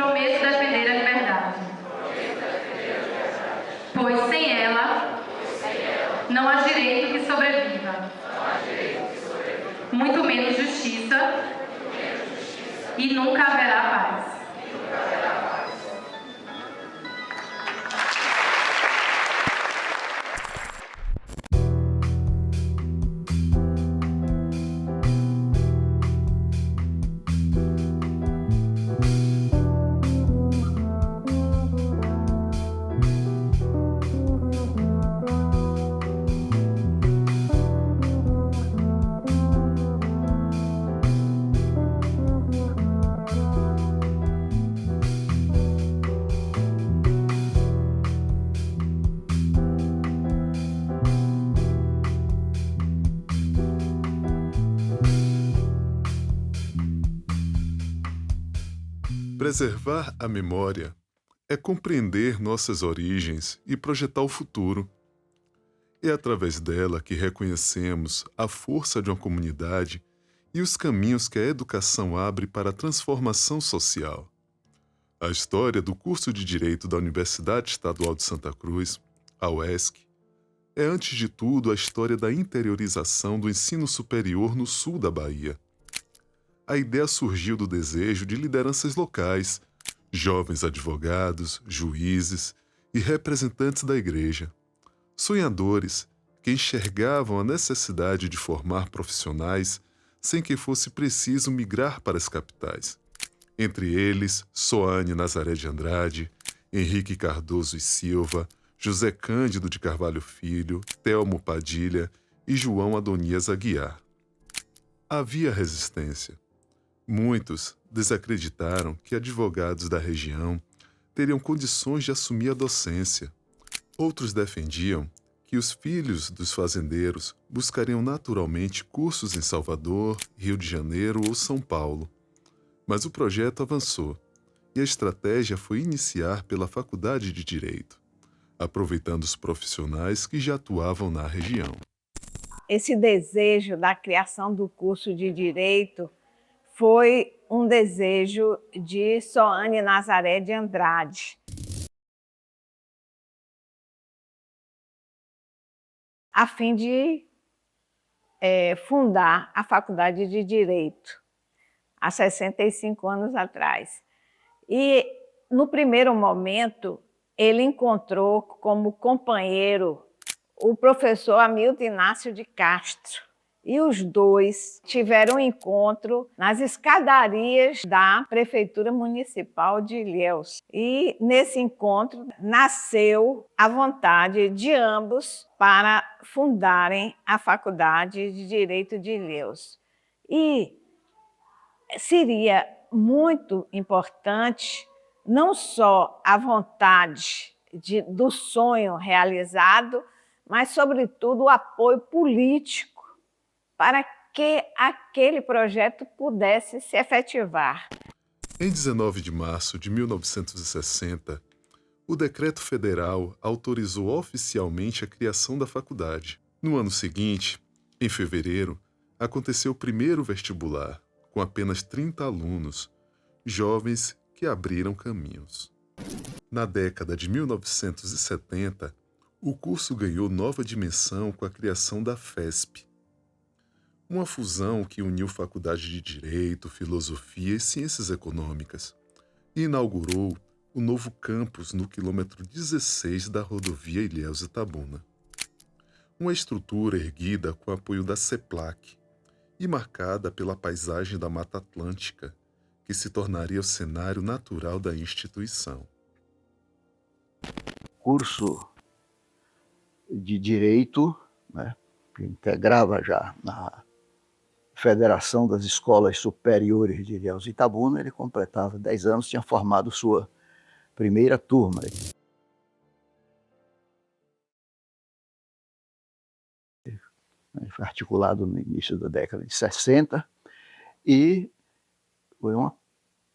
Prometo defender a liberdade, pois sem ela não há direito que sobreviva, muito menos justiça, e nunca haverá paz. Preservar a memória é compreender nossas origens e projetar o futuro. É através dela que reconhecemos a força de uma comunidade e os caminhos que a educação abre para a transformação social. A história do curso de Direito da Universidade Estadual de Santa Cruz, a UESC, é antes de tudo a história da interiorização do ensino superior no sul da Bahia. A ideia surgiu do desejo de lideranças locais, jovens advogados, juízes e representantes da igreja, sonhadores que enxergavam a necessidade de formar profissionais sem que fosse preciso migrar para as capitais. Entre eles, Soane Nazaré de Andrade, Henrique Cardoso e Silva, José Cândido de Carvalho Filho, Telmo Padilha e João Adonias Aguiar. Havia resistência. Muitos desacreditaram que advogados da região teriam condições de assumir a docência. Outros defendiam que os filhos dos fazendeiros buscariam naturalmente cursos em Salvador, Rio de Janeiro ou São Paulo. Mas o projeto avançou e a estratégia foi iniciar pela Faculdade de Direito, aproveitando os profissionais que já atuavam na região. Esse desejo da criação do curso de Direito foi um desejo de Soane Nazaré de Andrade, a fim de fundar a Faculdade de Direito, há 65 anos atrás. E, no primeiro momento, ele encontrou como companheiro o professor Hamilton Inácio de Castro. E os dois tiveram um encontro nas escadarias da Prefeitura Municipal de Ilhéus. E nesse encontro nasceu a vontade de ambos para fundarem a Faculdade de Direito de Ilhéus. E seria muito importante não só a vontade do sonho realizado, mas, sobretudo, o apoio político para que aquele projeto pudesse se efetivar. Em 19 de março de 1960, o Decreto Federal autorizou oficialmente a criação da faculdade. No ano seguinte, em fevereiro, aconteceu o primeiro vestibular, com apenas 30 alunos, jovens que abriram caminhos. Na década de 1970, o curso ganhou nova dimensão com a criação da FESP, uma fusão que uniu Faculdade de Direito, Filosofia e Ciências Econômicas, e inaugurou o novo campus no quilômetro 16 da rodovia Ilhéus-Itabuna. Uma estrutura erguida com apoio da CEPLAC e marcada pela paisagem da Mata Atlântica, que se tornaria o cenário natural da instituição. Curso de Direito, que integrava já na Federação das Escolas Superiores de Ilhéus-Itabuna, ele completava 10 anos, tinha formado sua primeira turma. Foi articulado no início da década de 60 e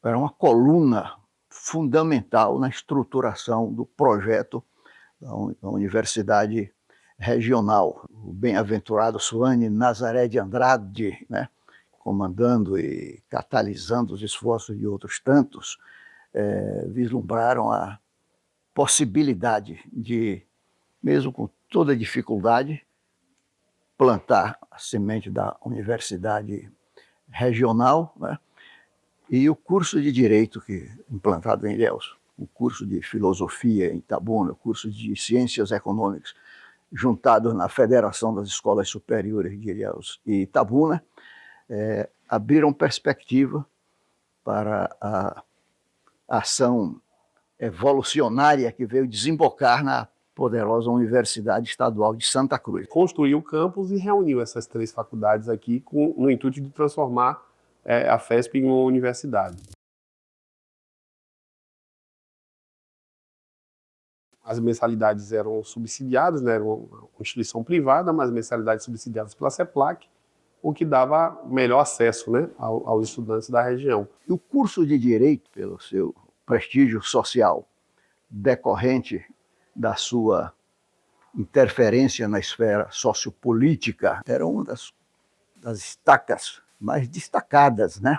era uma coluna fundamental na estruturação do projeto da Universidade Regional. O bem-aventurado Soane Nazaré de Andrade, comandando e catalisando os esforços de outros tantos, vislumbraram a possibilidade de, mesmo com toda dificuldade, plantar a semente da universidade regional, né? E o curso de Direito, que implantado em Ilhéus, o curso de Filosofia em Itabuna, o curso de Ciências Econômicas, juntados na Federação das Escolas Superiores de Ilhéus e Itabuna, abriram perspectiva para a ação evolucionária que veio desembocar na poderosa Universidade Estadual de Santa Cruz. Construiu o campus e reuniu essas 3 faculdades aqui no intuito de transformar a FESP em uma universidade. As mensalidades eram subsidiadas, né? Era uma instituição privada, mas mensalidades subsidiadas pela CEPLAC, o que dava melhor acesso, né, aos estudantes da região. E o curso de Direito, pelo seu prestígio social decorrente da sua interferência na esfera sociopolítica, era uma das estacas mais destacadas, né,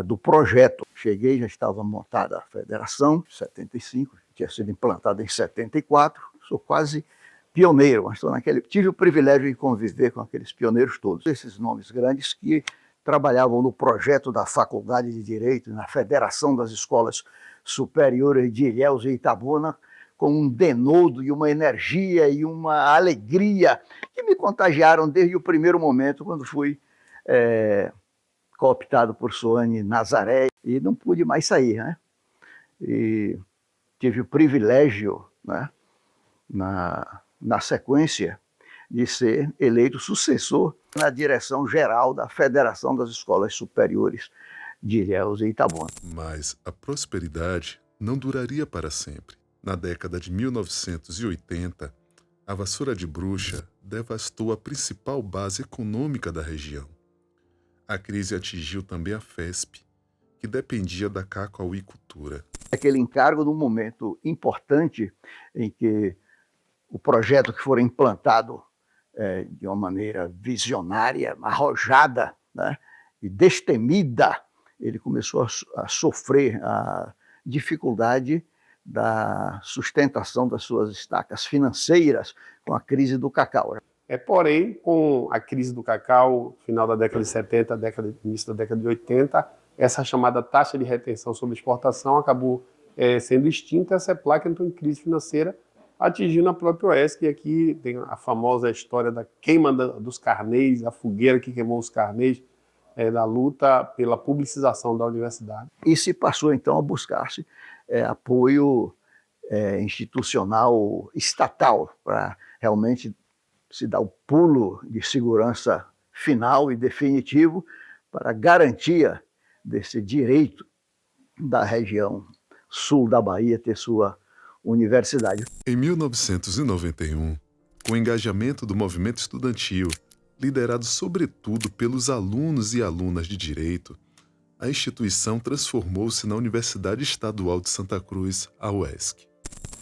do projeto. Cheguei, já estava montada a federação, em 75, tinha sido implantada em 74, sou quase pioneiro, mas tive o privilégio de conviver com aqueles pioneiros todos, esses nomes grandes que trabalhavam no projeto da Faculdade de Direito, na Federação das Escolas Superiores de Ilhéus e Itabuna, com um denodo e uma energia e uma alegria que me contagiaram desde o primeiro momento, quando fui cooptado por Soane Nazaré e não pude mais sair, né? E tive o privilégio, né, na sequência, de ser eleito sucessor na direção geral da Federação das Escolas Superiores de Ilhéus e Itabuna. Mas a prosperidade não duraria para sempre. Na década de 1980, a vassoura de bruxa devastou a principal base econômica da região. A crise atingiu também a FESP, que dependia da cacauicultura. Aquele encargo num momento importante em que o projeto que foi implantado de uma maneira visionária, arrojada, né, e destemida, ele começou a sofrer a dificuldade da sustentação das suas estacas financeiras com a crise do cacau. Porém, com a crise do cacau, final da década de 70, início da década de 80, essa chamada taxa de retenção sobre exportação acabou sendo extinta, a CEPLAC entrou em crise financeira, atingindo a própria UESC, e aqui tem a famosa história da queima dos carnês, a fogueira que queimou os carnês, da luta pela publicização da universidade. E se passou, então, a buscar-se apoio institucional, estatal, para realmente se dar o pulo de segurança final e definitivo para a garantia desse direito da região sul da Bahia ter sua universidade. Em 1991, com o engajamento do movimento estudantil, liderado sobretudo pelos alunos e alunas de Direito, a instituição transformou-se na Universidade Estadual de Santa Cruz, a UESC.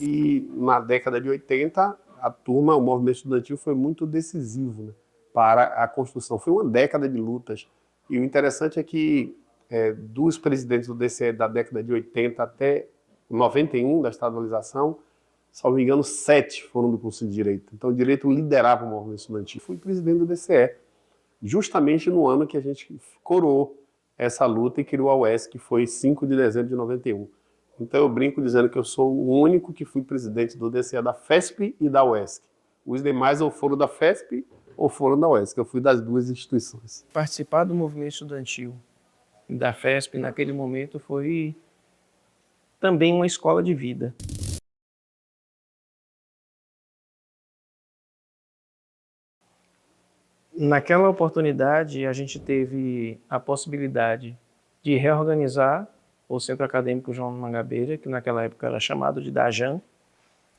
E na década de 80, o movimento estudantil foi muito decisivo, né, para a construção. Foi uma década de lutas. E o interessante é que dos presidentes do DCE da década de 80 até 91, da estadualização, salvo engano, 7 foram do curso de Direito. Então, o Direito liderava o movimento estudantil. Fui presidente do DCE, justamente no ano que a gente coroou essa luta e criou a UESC, que foi 5 de dezembro de 91. Então, eu brinco dizendo que eu sou o único que fui presidente do DCE da FESP e da UESC. Os demais ou foram da FESP ou foram da UESC. Eu fui das duas instituições. Participar do movimento estudantil da FESP naquele momento foi também uma escola de vida. Naquela oportunidade, a gente teve a possibilidade de reorganizar o Centro Acadêmico João Mangabeira, que naquela época era chamado de DAJAN.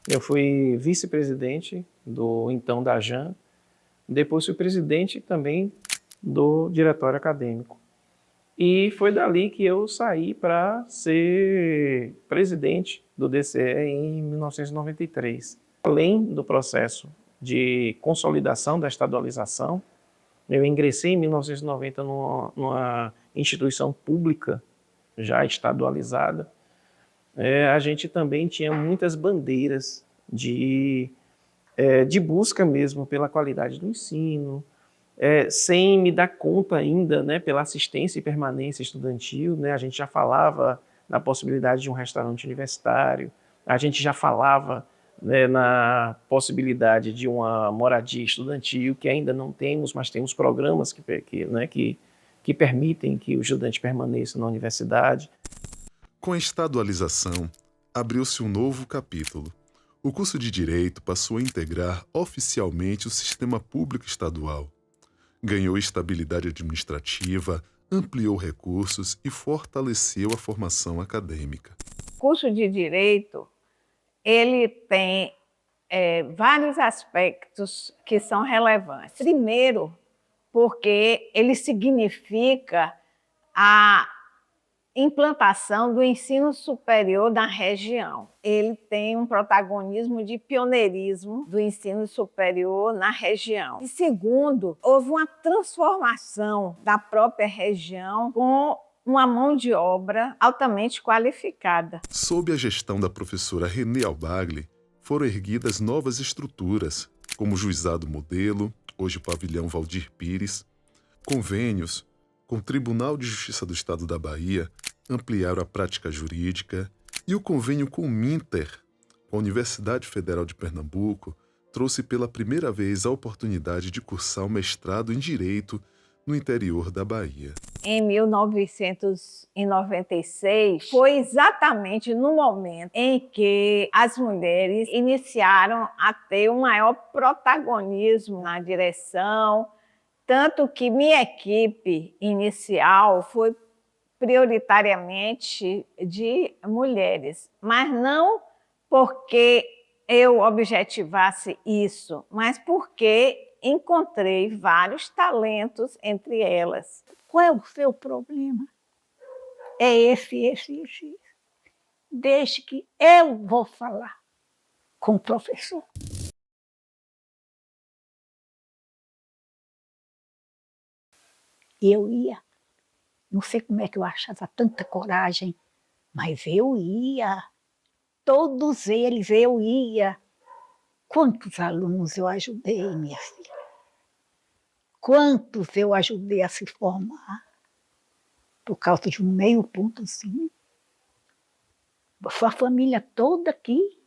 Eu fui vice-presidente do então DAJAN, depois fui presidente também do diretório acadêmico. E foi dali que eu saí para ser presidente do DCE em 1993. Além do processo de consolidação da estadualização, eu ingressei em 1990 numa instituição pública já estadualizada, a gente também tinha muitas bandeiras de busca mesmo pela qualidade do ensino, sem me dar conta ainda, né, pela assistência e permanência estudantil, né, a gente já falava na possibilidade de um restaurante universitário, a gente já falava, né, na possibilidade de uma moradia estudantil, que ainda não temos, mas temos programas que permitem que o estudante permaneça na universidade. Com a estadualização, abriu-se um novo capítulo. O curso de Direito passou a integrar oficialmente o sistema público estadual. Ganhou estabilidade administrativa, ampliou recursos e fortaleceu a formação acadêmica. O curso de Direito, ele tem vários aspectos que são relevantes. Primeiro, porque ele significa a implantação do ensino superior na região. Ele tem um protagonismo de pioneirismo do ensino superior na região. E segundo, houve uma transformação da própria região com uma mão de obra altamente qualificada. Sob a gestão da professora Renê Albagli, foram erguidas novas estruturas, como o Juizado Modelo, hoje Pavilhão Valdir Pires, convênios com o Tribunal de Justiça do Estado da Bahia, ampliaram a prática jurídica, e o convênio com o Minter, com a Universidade Federal de Pernambuco, trouxe pela primeira vez a oportunidade de cursar o mestrado em Direito no interior da Bahia. Em 1996, foi exatamente no momento em que as mulheres iniciaram a ter um maior protagonismo na direção, tanto que minha equipe inicial foi prioritariamente de mulheres, mas não porque eu objetivasse isso, mas porque encontrei vários talentos entre elas. Qual é o seu problema? É esse. Deixe que eu vou falar com o professor. Eu ia. Não sei como é que eu achava tanta coragem, mas eu ia. Todos eles eu ia. Quantos alunos eu ajudei, minha filha? Quantos eu ajudei a se formar? Por causa de um meio pontozinho. Sua família toda aqui,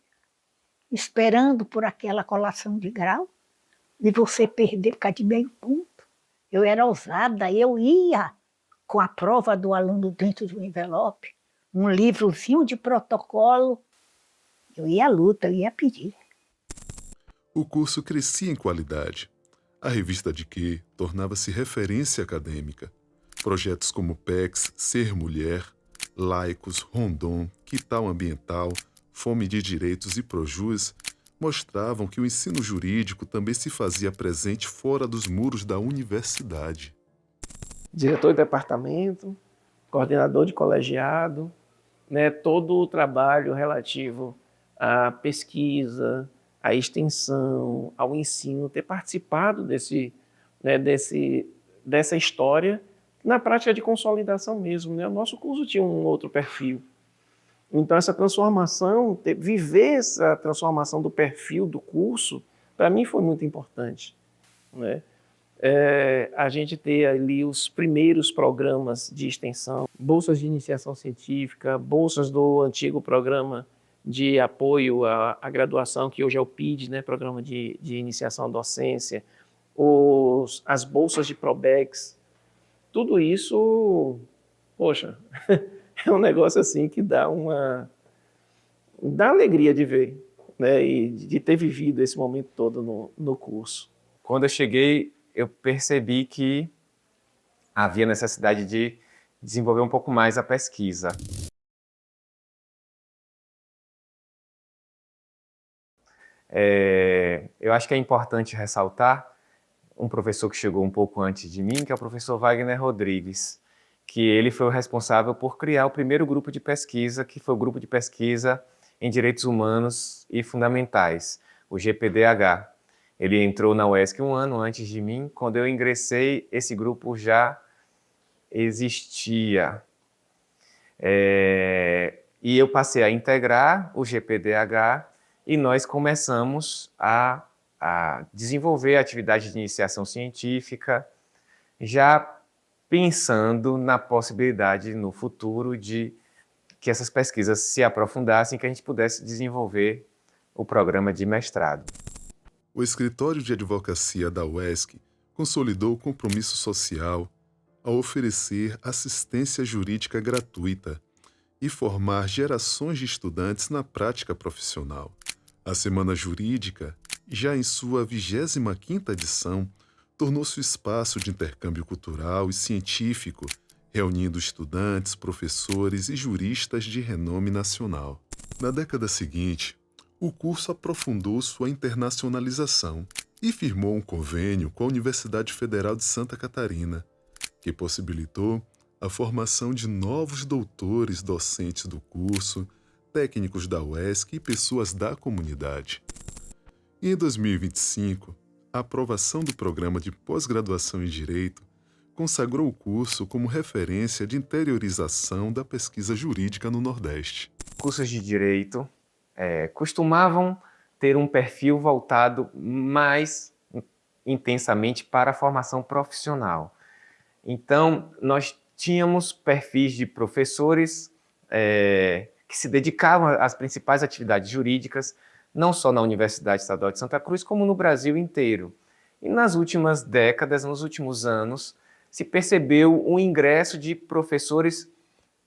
esperando por aquela colação de grau, e você perder por causa de meio ponto. Eu era ousada, eu ia com a prova do aluno dentro de um envelope, um livrozinho de protocolo. Eu ia à luta, eu ia pedir. O curso crescia em qualidade. A revista de Quê tornava-se referência acadêmica. Projetos como PECs, Ser Mulher, Laicos, Rondon, Quital Ambiental, Fome de Direitos e Projus mostravam que o ensino jurídico também se fazia presente fora dos muros da universidade. Diretor de departamento, coordenador de colegiado, né, todo o trabalho relativo à pesquisa, à extensão, ao ensino, ter participado dessa história na prática de consolidação mesmo, né? O nosso curso tinha um outro perfil. Então, essa transformação, viver essa transformação do perfil do curso, para mim foi muito importante, né? A gente ter ali os primeiros programas de extensão, bolsas de iniciação científica, bolsas do antigo programa de apoio à graduação, que hoje é o PID, né, Programa de Iniciação à Docência, as bolsas de Probex, tudo isso, poxa, é um negócio assim que dá alegria de ver, né, e de ter vivido esse momento todo no curso. Quando eu cheguei, eu percebi que havia necessidade de desenvolver um pouco mais a pesquisa. Eu acho que é importante ressaltar um professor que chegou um pouco antes de mim, que é o professor Wagner Rodrigues, que ele foi o responsável por criar o primeiro grupo de pesquisa, que foi o Grupo de Pesquisa em Direitos Humanos e Fundamentais, o GPDH. Ele entrou na UESC um ano antes de mim. Quando eu ingressei, esse grupo já existia. E eu passei a integrar o GPDH e nós começamos a desenvolver a atividade de iniciação científica, já pensando na possibilidade no futuro de que essas pesquisas se aprofundassem, que a gente pudesse desenvolver o programa de mestrado. O Escritório de Advocacia da UESC consolidou o compromisso social ao oferecer assistência jurídica gratuita e formar gerações de estudantes na prática profissional. A Semana Jurídica, já em sua 25ª edição, tornou-se um espaço de intercâmbio cultural e científico, reunindo estudantes, professores e juristas de renome nacional. Na década seguinte, o curso aprofundou sua internacionalização e firmou um convênio com a Universidade Federal de Santa Catarina, que possibilitou a formação de novos doutores docentes do curso, técnicos da UESC e pessoas da comunidade. E em 2025, a aprovação do programa de pós-graduação em Direito consagrou o curso como referência de interiorização da pesquisa jurídica no Nordeste. Cursos de Direito costumavam ter um perfil voltado mais intensamente para a formação profissional. Então, nós tínhamos perfis de professores que se dedicavam às principais atividades jurídicas, não só na Universidade Estadual de Santa Cruz, como no Brasil inteiro. E nas últimas décadas, nos últimos anos, se percebeu um ingresso de professores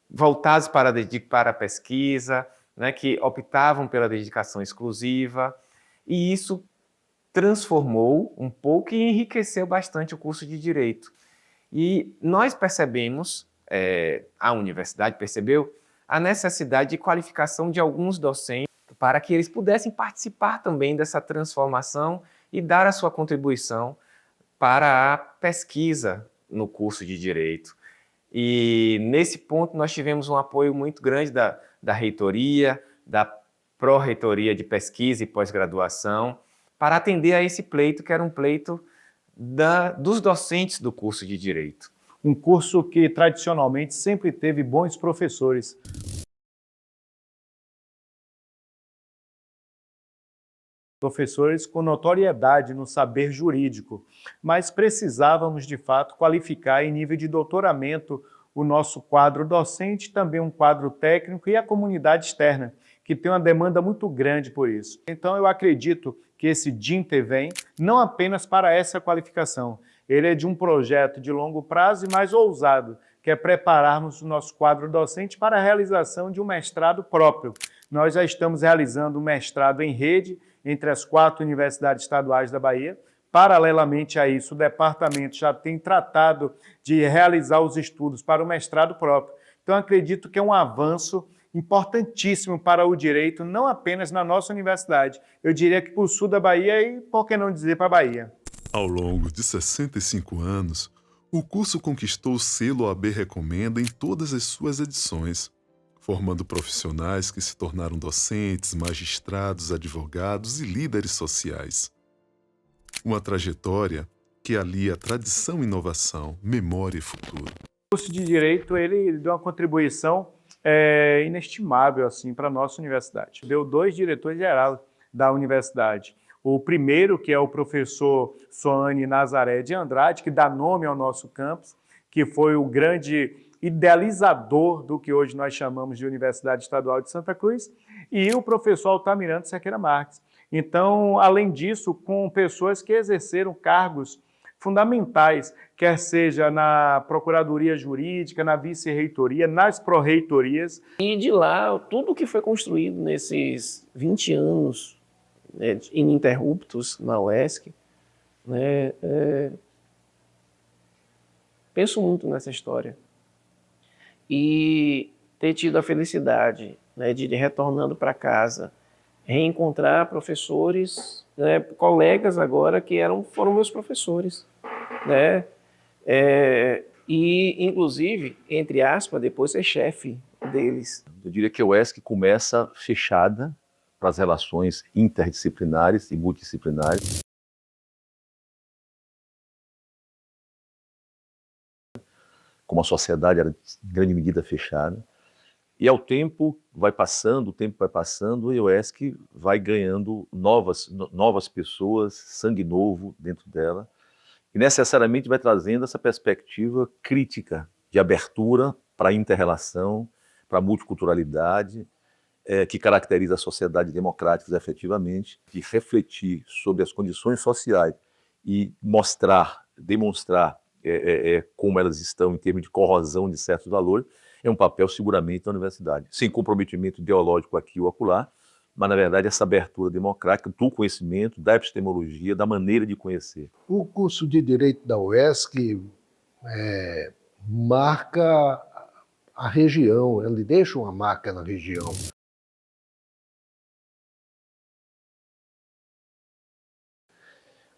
voltados para a pesquisa, né, que optavam pela dedicação exclusiva, e isso transformou um pouco e enriqueceu bastante o curso de Direito. E nós percebemos, a universidade percebeu, a necessidade de qualificação de alguns docentes para que eles pudessem participar também dessa transformação e dar a sua contribuição para a pesquisa no curso de Direito. E nesse ponto nós tivemos um apoio muito grande da reitoria, da pró-reitoria de pesquisa e pós-graduação, para atender a esse pleito, que era um pleito dos docentes do curso de Direito. Um curso que tradicionalmente sempre teve bons professores. Professores com notoriedade no saber jurídico, mas precisávamos, de fato, qualificar em nível de doutoramento o nosso quadro docente, também um quadro técnico e a comunidade externa, que tem uma demanda muito grande por isso. Então, eu acredito que esse DINTE vem não apenas para essa qualificação, ele é de um projeto de longo prazo e mais ousado, que é prepararmos o nosso quadro docente para a realização de um mestrado próprio. Nós já estamos realizando um mestrado em rede entre as 4 universidades estaduais da Bahia. Paralelamente a isso, o departamento já tem tratado de realizar os estudos para o mestrado próprio. Então, acredito que é um avanço importantíssimo para o direito, não apenas na nossa universidade, eu diria que para o sul da Bahia e, por que não dizer, para a Bahia. Ao longo de 65 anos, o curso conquistou o selo OAB Recomenda em todas as suas edições, formando profissionais que se tornaram docentes, magistrados, advogados e líderes sociais. Uma trajetória que alia tradição e inovação, memória e futuro. O curso de Direito ele deu uma contribuição inestimável assim, para a nossa universidade. Deu 2 diretores-gerais da universidade. O primeiro, que é o professor Soane Nazaré de Andrade, que dá nome ao nosso campus, que foi o grande idealizador do que hoje nós chamamos de Universidade Estadual de Santa Cruz, e o professor Altamirano Cerqueira Marques. Então, além disso, com pessoas que exerceram cargos fundamentais, quer seja na Procuradoria Jurídica, na Vice-Reitoria, nas Pró-Reitorias. E de lá, tudo que foi construído nesses 20 anos ininterruptos na UESC, penso muito nessa história. E ter tido a felicidade de ir retornando para casa, reencontrar professores, colegas agora que foram meus professores. E, inclusive, entre aspas, depois ser chefe deles. Eu diria que a UESC começa fechada para as relações interdisciplinares e multidisciplinares. Como a sociedade era em grande medida fechada, E ao tempo vai passando, o tempo vai passando, e o UESC vai ganhando novas pessoas, sangue novo dentro dela, e necessariamente vai trazendo essa perspectiva crítica de abertura para a inter-relação, para a multiculturalidade, que caracteriza a sociedade democrática efetivamente, de refletir sobre as condições sociais e demonstrar como elas estão em termos de corrosão de certos valores, é um papel seguramente da universidade, sem comprometimento ideológico aqui ou acolá, mas na verdade essa abertura democrática do conhecimento, da epistemologia, da maneira de conhecer. O curso de Direito da UESC marca a região, ele deixa uma marca na região.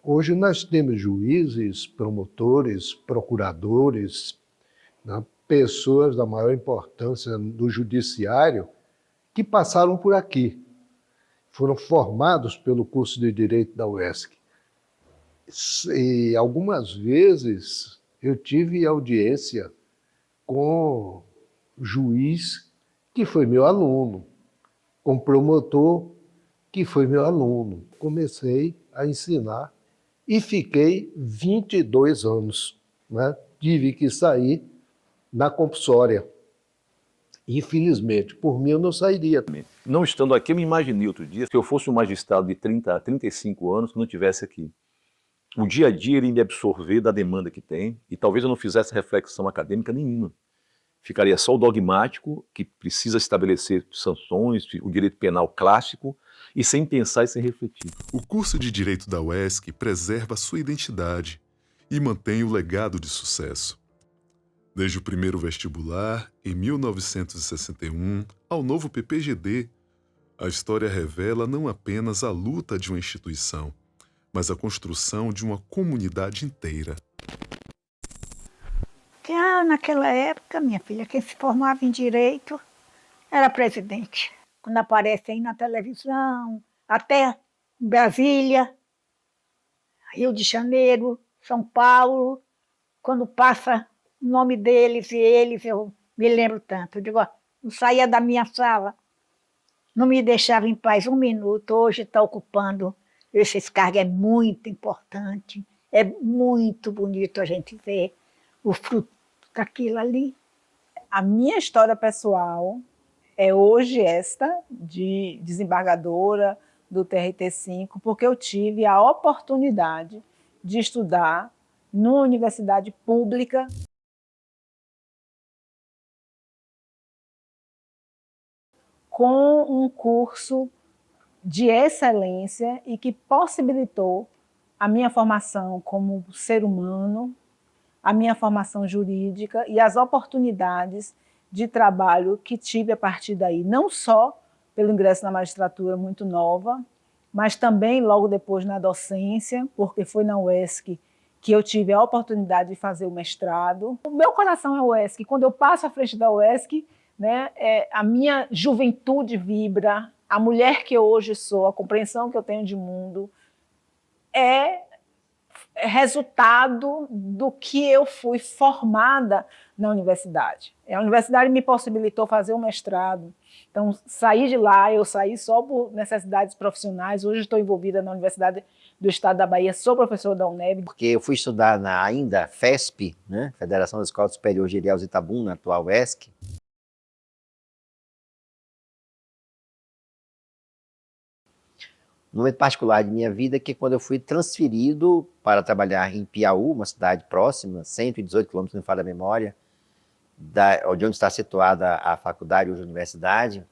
Hoje nós temos juízes, promotores, procuradores, né, pessoas da maior importância do judiciário que passaram por aqui, foram formados pelo curso de Direito da UESC. E algumas vezes eu tive audiência com juiz que foi meu aluno, com promotor que foi meu aluno. Comecei a ensinar e fiquei 22 anos, né? Tive que sair na compulsória. Infelizmente, por mim eu não sairia. Não estando aqui, eu me imaginei outro dia, se eu fosse um magistrado de 30 a 35 anos que não estivesse aqui. O dia a dia ele me absorver da demanda que tem, e talvez eu não fizesse reflexão acadêmica nenhuma. Ficaria só o dogmático, que precisa estabelecer sanções, o direito penal clássico, e sem pensar e sem refletir. O curso de Direito da UESC preserva sua identidade e mantém o legado de sucesso. Desde o primeiro vestibular, em 1961, ao novo PPGD, a história revela não apenas a luta de uma instituição, mas a construção de uma comunidade inteira. Naquela época, minha filha, quem se formava em Direito era presidente. Quando aparece aí na televisão, até em Brasília, Rio de Janeiro, São Paulo, quando passa o nome deles e eles, eu me lembro tanto. Eu digo, ó, não saía da minha sala, não me deixava em paz um minuto. Hoje está ocupando esses cargos, é muito importante, é muito bonito a gente ver o fruto daquilo ali. A minha história pessoal é hoje esta, de desembargadora do TRT5, porque eu tive a oportunidade de estudar numa universidade pública. Com um curso de excelência e que possibilitou a minha formação como ser humano, a minha formação jurídica e as oportunidades de trabalho que tive a partir daí, não só pelo ingresso na magistratura muito nova, mas também logo depois na docência, porque foi na UESC que eu tive a oportunidade de fazer o mestrado. O meu coração é a UESC. Quando eu passo à frente da UESC, né, a minha juventude vibra, a mulher que eu hoje sou, a compreensão que eu tenho de mundo, é resultado do que eu fui formada na universidade. A universidade me possibilitou fazer o mestrado. Então, saí de lá, eu saí só por necessidades profissionais. Hoje estou envolvida na Universidade do Estado da Bahia, sou professora da UNEB. Porque eu fui estudar na ainda FESP, né, Federação das Escolas Superiores de Ilhéus e Itabuna, na atual UESC. Um momento particular de minha vida que quando eu fui transferido para trabalhar em Piauí, uma cidade próxima, 118 quilômetros, não me falha a memória, de onde está situada a faculdade, hoje a universidade.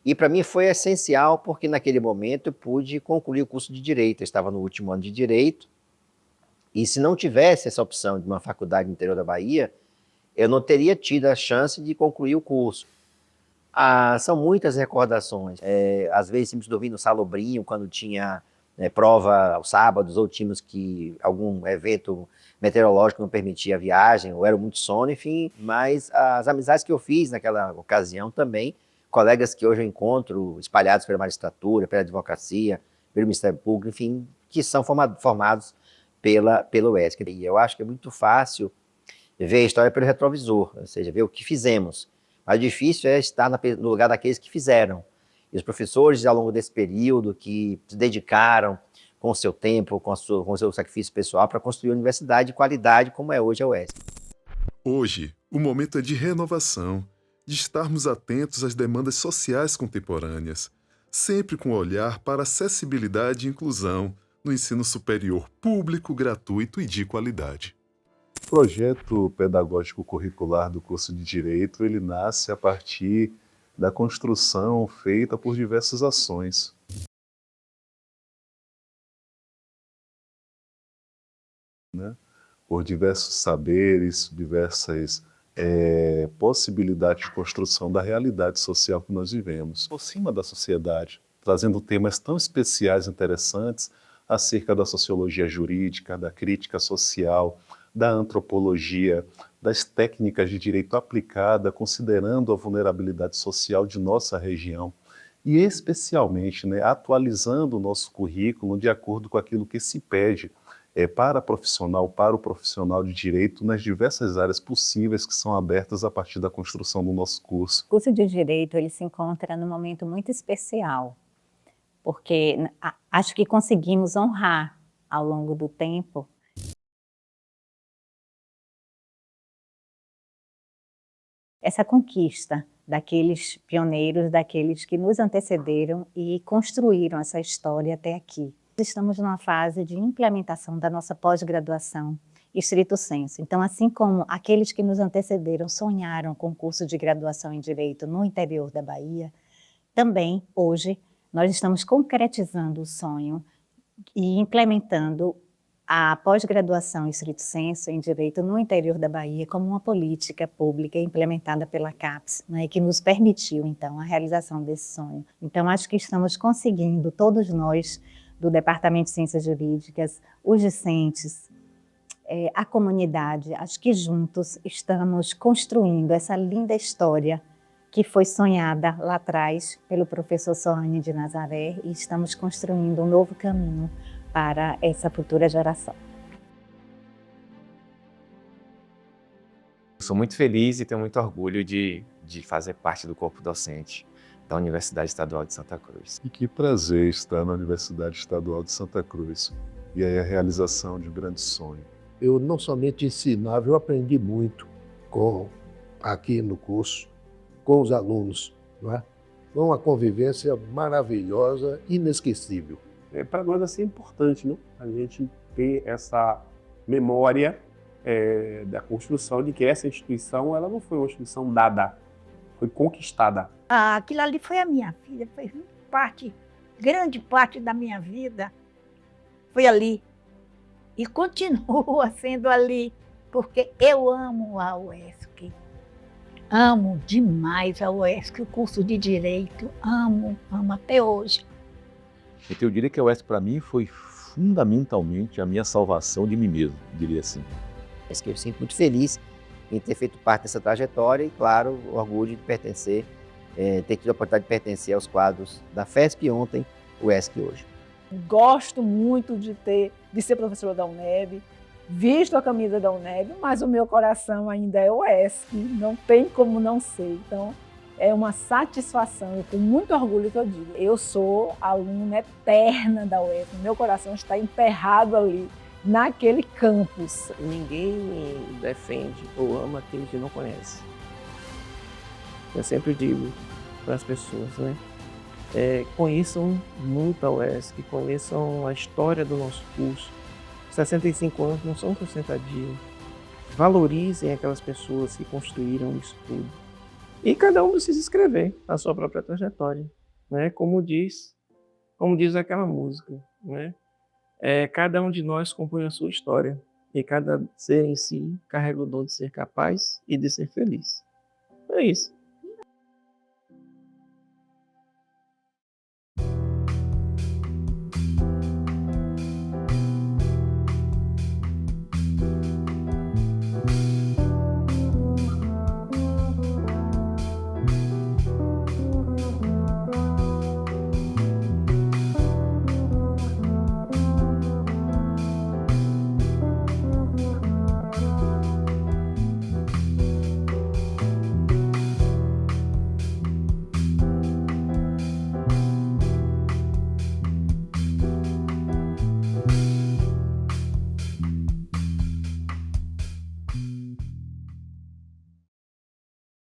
E para mim foi essencial porque naquele momento eu pude concluir o curso de Direito. Eu estava no último ano de Direito e se não tivesse essa opção de uma faculdade no interior da Bahia, eu não teria tido a chance de concluir o curso. São muitas recordações. Às vezes tínhamos que dormir no Salobrinho quando tinha prova aos sábados, ou tínhamos que algum evento meteorológico não permitia a viagem, ou era muito sono, enfim. Mas as amizades que eu fiz naquela ocasião também, colegas que hoje eu encontro espalhados pela magistratura, pela advocacia, pelo Ministério Público, enfim, que são formados pela UESC. E eu acho que é muito fácil ver a história pelo retrovisor, ou seja, ver o que fizemos. Mas o difícil é estar no lugar daqueles que fizeram. E os professores, ao longo desse período, que se dedicaram com o seu tempo, com o seu sacrifício pessoal, para construir uma universidade de qualidade como é hoje a UESC. Hoje, o momento é de renovação, de estarmos atentos às demandas sociais contemporâneas, sempre com olhar para acessibilidade e inclusão no ensino superior público, gratuito e de qualidade. O projeto pedagógico curricular do curso de Direito, ele nasce a partir da construção feita por diversas ações. Né? Por diversos saberes, diversas possibilidades de construção da realidade social que nós vivemos. Por cima da sociedade, trazendo temas tão especiais e interessantes acerca da sociologia jurídica, da crítica social, da antropologia, das técnicas de direito aplicada, considerando a vulnerabilidade social de nossa região e, especialmente, né, atualizando o nosso currículo de acordo com aquilo que se pede para o profissional de direito nas diversas áreas possíveis que são abertas a partir da construção do nosso curso. O curso de Direito ele se encontra num momento muito especial, porque acho que conseguimos honrar ao longo do tempo essa conquista daqueles pioneiros, daqueles que nos antecederam e construíram essa história até aqui. Estamos numa fase de implementação da nossa pós-graduação estrito sensu. Então, assim como aqueles que nos antecederam sonharam com o curso de graduação em Direito no interior da Bahia, também, hoje, nós estamos concretizando o sonho e implementando a pós-graduação estrito sensu em Direito no interior da Bahia como uma política pública implementada pela CAPES, né, que nos permitiu, então, a realização desse sonho. Então, acho que estamos conseguindo, todos nós, do Departamento de Ciências Jurídicas, os discentes, a comunidade, acho que juntos estamos construindo essa linda história que foi sonhada lá atrás pelo professor Soane de Nazaré e estamos construindo um novo caminho para essa futura geração. Sou muito feliz e tenho muito orgulho de fazer parte do corpo docente da Universidade Estadual de Santa Cruz. E que prazer estar na Universidade Estadual de Santa Cruz. E aí a realização de um grande sonho. Eu não somente ensinava, eu aprendi muito aqui no curso, com os alunos. Não é? Foi uma convivência maravilhosa, inesquecível. Para nós assim, é importante, não? A gente ter essa memória da construção de que essa instituição ela não foi uma instituição dada, foi conquistada. Aquilo ali foi a minha vida, foi grande parte da minha vida foi ali. E continua sendo ali, porque eu amo a UESC. Amo demais a UESC, o curso de Direito, amo até hoje. Então eu diria que a UESC para mim foi fundamentalmente a minha salvação de mim mesmo, diria assim. Eu me sinto muito feliz em ter feito parte dessa trajetória e, claro, o orgulho de pertencer, ter tido a oportunidade de pertencer aos quadros da FESP ontem, UESC hoje. Gosto muito de ser professora da UNEB, visto a camisa da UNEB, mas o meu coração ainda é UESC, não tem como não ser. Então, é uma satisfação, com muito orgulho que eu digo. Eu sou aluna eterna da UESC, meu coração está enterrado ali, naquele campus. Ninguém defende ou ama aquele que não conhece. Eu sempre digo para as pessoas, né? Conheçam muito a UESC, conheçam a história do nosso curso. 65 anos não são por sentadinho. Valorizem aquelas pessoas que construíram isso tudo. E cada um precisa escrever a sua própria trajetória, né? Como diz aquela música, né? Cada um de nós compõe a sua história e cada ser em si carrega o dom de ser capaz e de ser feliz. É isso.